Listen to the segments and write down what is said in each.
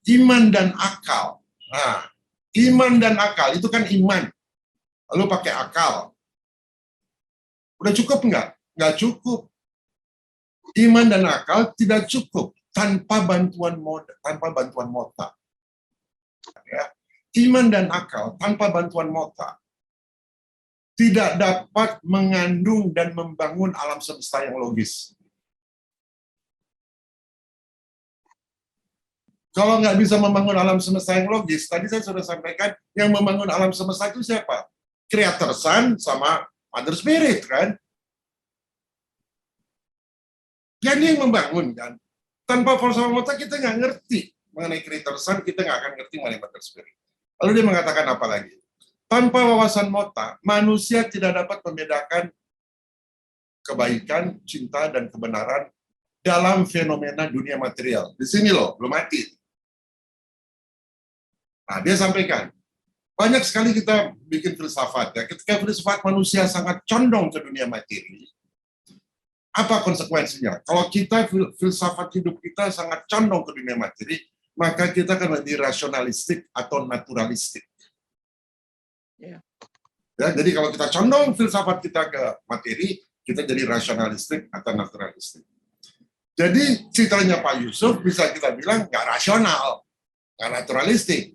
iman dan akal. Nah, iman dan akal itu kan iman. Lalu pakai akal. Udah cukup nggak? Nggak cukup. Iman dan akal tidak cukup tanpa bantuan mota. Ya. Iman dan akal tanpa bantuan mota tidak dapat mengandung dan membangun alam semesta yang logis. Kalau nggak bisa membangun alam semesta yang logis, tadi saya sudah sampaikan, yang membangun alam semesta itu siapa? Creator Sun sama Mother Spirit, kan? Jadi yang membangun, kan? Tanpa force mota kita nggak ngerti mengenai Creator Sun, kita nggak akan ngerti mengenai Mother Spirit. Lalu dia mengatakan apa lagi? Tanpa wawasan mota, manusia tidak dapat membedakan kebaikan, cinta, dan kebenaran dalam fenomena dunia material. Di sini loh, belum mati. Nah, dia sampaikan, banyak sekali kita bikin filsafat. Ya. Ketika filsafat manusia sangat condong ke dunia materi, apa konsekuensinya? Kalau kita filsafat hidup kita sangat condong ke dunia materi, maka kita akan menjadi rasionalistik atau naturalistik. Yeah. Ya, jadi kalau kita condong filsafat kita ke materi, kita jadi rasionalistik atau naturalistik. Jadi ceritanya Pak Yusuf bisa kita bilang nggak rasional, nggak naturalistik,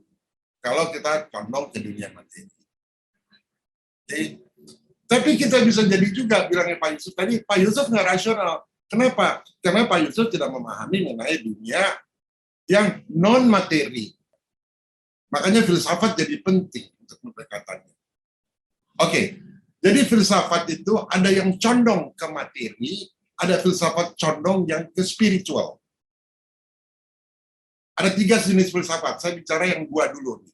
kalau kita condong ke dunia materi. Jadi, tapi kita bisa jadi juga bilangnya Pak Yusuf tadi, Pak Yusuf nggak rasional. Kenapa? Karena Pak Yusuf tidak memahami mengenai dunia yang non materi. Makanya filsafat jadi penting untuk pendekatannya. Oke, jadi filsafat itu ada yang condong ke materi, ada filsafat condong yang ke spiritual. Ada 3 jenis filsafat, saya bicara yang 2 dulu.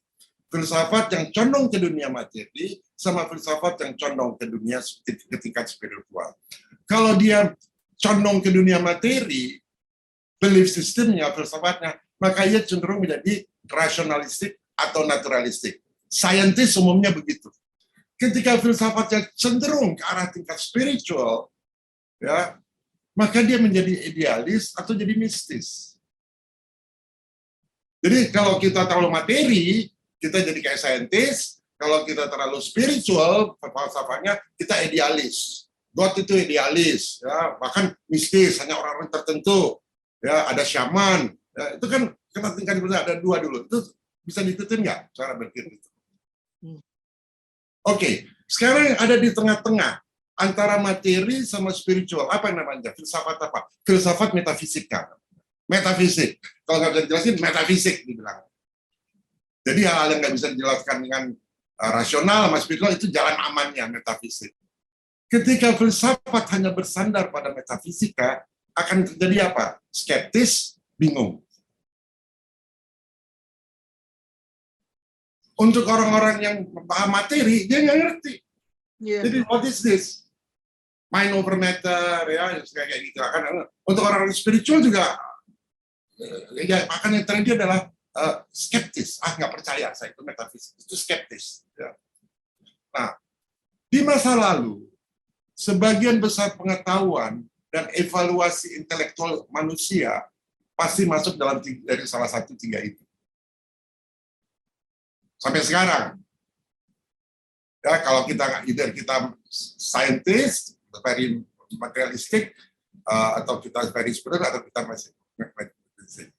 Filsafat yang condong ke dunia materi, sama filsafat yang condong ke dunia ke tingkat spiritual. Kalau dia condong ke dunia materi, belief systemnya, filsafatnya, maka ia cenderung menjadi rasionalistik atau naturalistik. Saintis umumnya begitu. Ketika filsafatnya cenderung ke arah tingkat spiritual, ya, maka dia menjadi idealis atau jadi mistis. Jadi kalau kita terlalu materi, kita jadi kayak saintis. Kalau kita terlalu spiritual, filsafatnya kita idealis. God itu idealis, ya, bahkan mistis, hanya orang-orang tertentu. Ya, ada syaman. Ya, itu kan kita tingkat ada 2 dulu. Itu bisa diikutin nggak cara berpikir itu? Oke, sekarang ada di tengah-tengah antara materi sama spiritual. Apa yang namanya? Filsafat apa? Filsafat metafisika. Metafisik. Kalau nggak bisa dijelasin, metafisik dibilang. Jadi hal-hal yang nggak bisa dijelaskan dengan rasional sama spiritual itu jalan amannya metafisik. Ketika filsafat hanya bersandar pada metafisika, akan terjadi apa? Skeptis, bingung. Untuk orang-orang yang paham materi, dia nggak ngerti. Yeah. Jadi, what is this? Mind over matter, ya, kayak gitu. Untuk orang-orang spiritual juga, ya, akan yang terjadi adalah skeptis. Nggak percaya, saya itu metafisik. Itu skeptis. Ya. Nah, di masa lalu, sebagian besar pengetahuan dan evaluasi intelektual manusia pasti masuk dari salah satu 3 itu. Sampai sekarang, ya, kalau kita scientist, very materialistik, atau kita very spiritual, atau kita masih metafisik.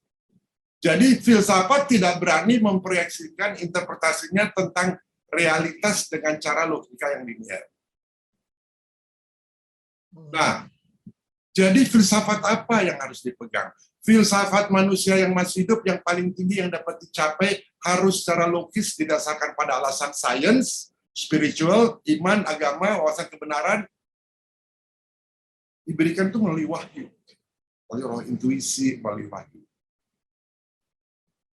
Jadi filsafat tidak berani memproyeksikan interpretasinya tentang realitas dengan cara logika yang linear. Nah, jadi filsafat apa yang harus dipegang? Filsafat manusia yang masih hidup yang paling tinggi yang dapat dicapai harus secara logis didasarkan pada alasan sains, spiritual, iman, agama, wawasan kebenaran, diberikan itu melalui wahyu, melalui roh intuisi, melalui wahyu.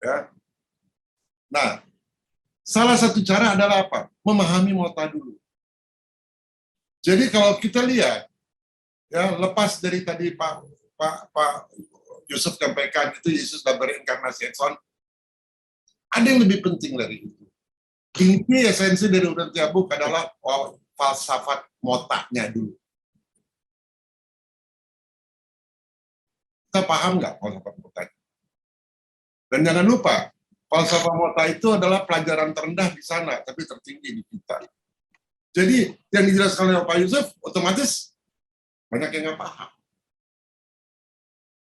Ya. Nah, salah satu cara adalah apa? Memahami mota dulu. Jadi kalau kita lihat, ya, lepas dari tadi Pak Yusuf sampaikan itu Yesus sudah berinkarnasi and so on, ada yang lebih penting dari itu. Inti esensi dari Urban Book adalah falsafat motanya dulu. Kita paham nggak falsafat motanya? Dan jangan lupa, falsafah Mota itu adalah pelajaran terendah di sana, tapi tertinggi di kita. Jadi yang dijelaskan oleh Pak Yusuf, otomatis banyak yang nggak paham.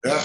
Ya,